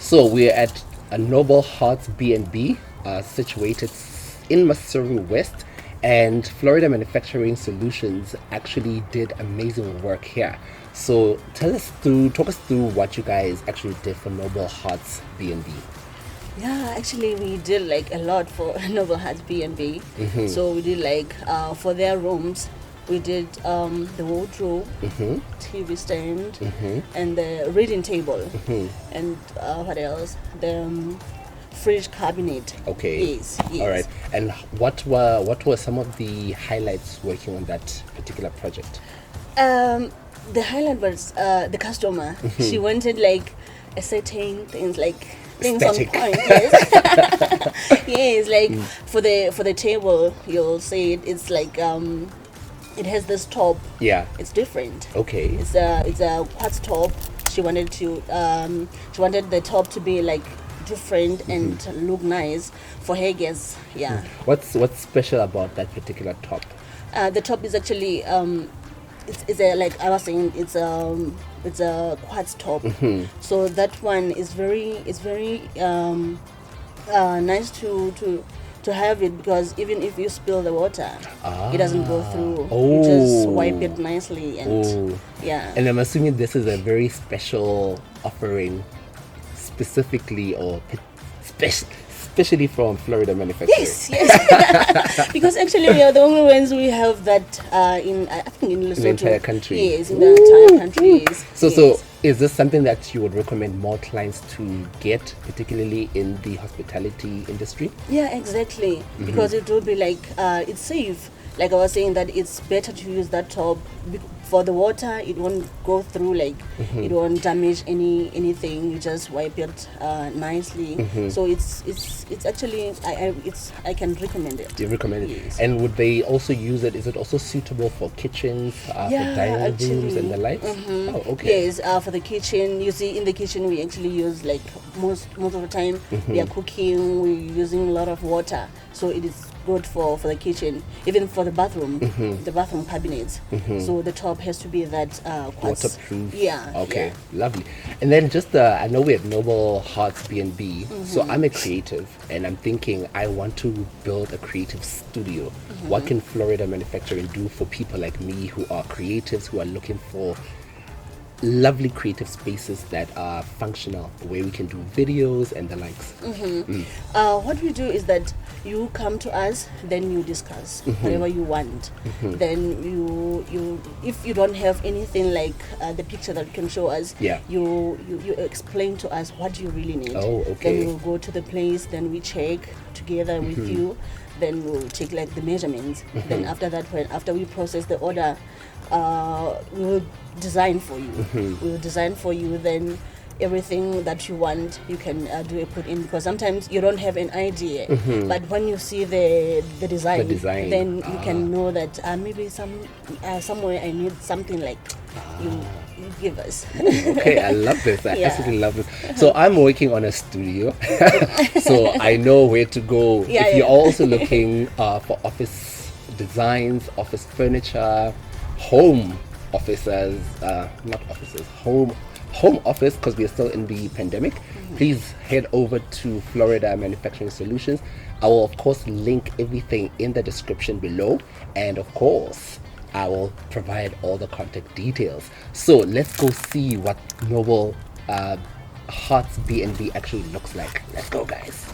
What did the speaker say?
So we're at a Noble Hearts B&B, situated in Maseru West, and Florida Manufacturing Solutions actually did amazing work here. So talk us through what you guys actually did for Noble Hearts B&B. Yeah, actually, we did like a lot for Noble Hearts B&B. So we did like for their rooms, we did the wardrobe, TV stand, and the reading table, and what else? The fridge cabinet. Okay. Yes. All right. And what were some of the highlights working on that particular project? The highlight was the customer. She wanted like a certain things like things Aesthetic. on point. Yes, yes. Like for the table, you'll see it's like it has this top. Yeah. It's different. Okay. It's a quartz top. She wanted the top to be like different and look nice for her guests. Yeah. What's special about that particular top? The top is actually it's a, like I was saying, it's a quartz top. So that one is very nice to have it, because even if you spill the water, it doesn't go through. You just wipe it nicely and yeah. And I'm assuming this is a very special offering, specifically or especially from Florida Manufacturing. Yes. Because actually we are the only ones we have that in, I think, in Lesotho. In the entire country. Yes, in the entire country. Yes. So is this something that you would recommend more clients to get, particularly in the hospitality industry? Yeah, exactly. Because it will be like it's safe. Like I was saying, that it's better to use that top for the water. It won't go through, like it won't damage anything. You just wipe it nicely. So it's actually I can recommend it. Do you recommend it? Yes. And would they also use it? Is it also suitable for kitchens, for dining rooms and the likes? Oh, okay. Yes, for the kitchen. You see, in the kitchen we actually use, like most of the time we are cooking. We're using a lot of water, so it is good for the kitchen, even for the bathroom, the bathroom cabinets. So the top has to be that quartz. Waterproof. Yeah. Okay. Yeah. Lovely. And then just I know we're at Noble Hearts B&B, so I'm a creative, and I'm thinking I want to build a creative studio. What can Florida Manufacturing do for people like me who are creatives, who are looking for lovely creative spaces that are functional, where we can do videos and the likes? What we do is that you come to us, then you discuss whatever you want. Then you if you don't have anything like the picture that you can show us, you explain to us what you really need. Oh, okay. Then we'll go to the place, then we check together with you, then we'll take like the measurements. Then after that, after we process the order, we will design for you. We will design for you. Then everything that you want, you can put in, because sometimes you don't have an idea, but when you see the design, then you can know that maybe somewhere I need something like you give us. Okay, I love this. I absolutely love this. So I'm working on a studio, so I know where to go. If you're also looking for office designs, office furniture, home offices, not offices, home office, because we're still in the pandemic, please head over to Florida Manufacturing Solutions. I will of course link everything in the description below, and of course I will provide all the contact details. So let's go see what Noble Hearts B&B actually looks like. Let's go, guys.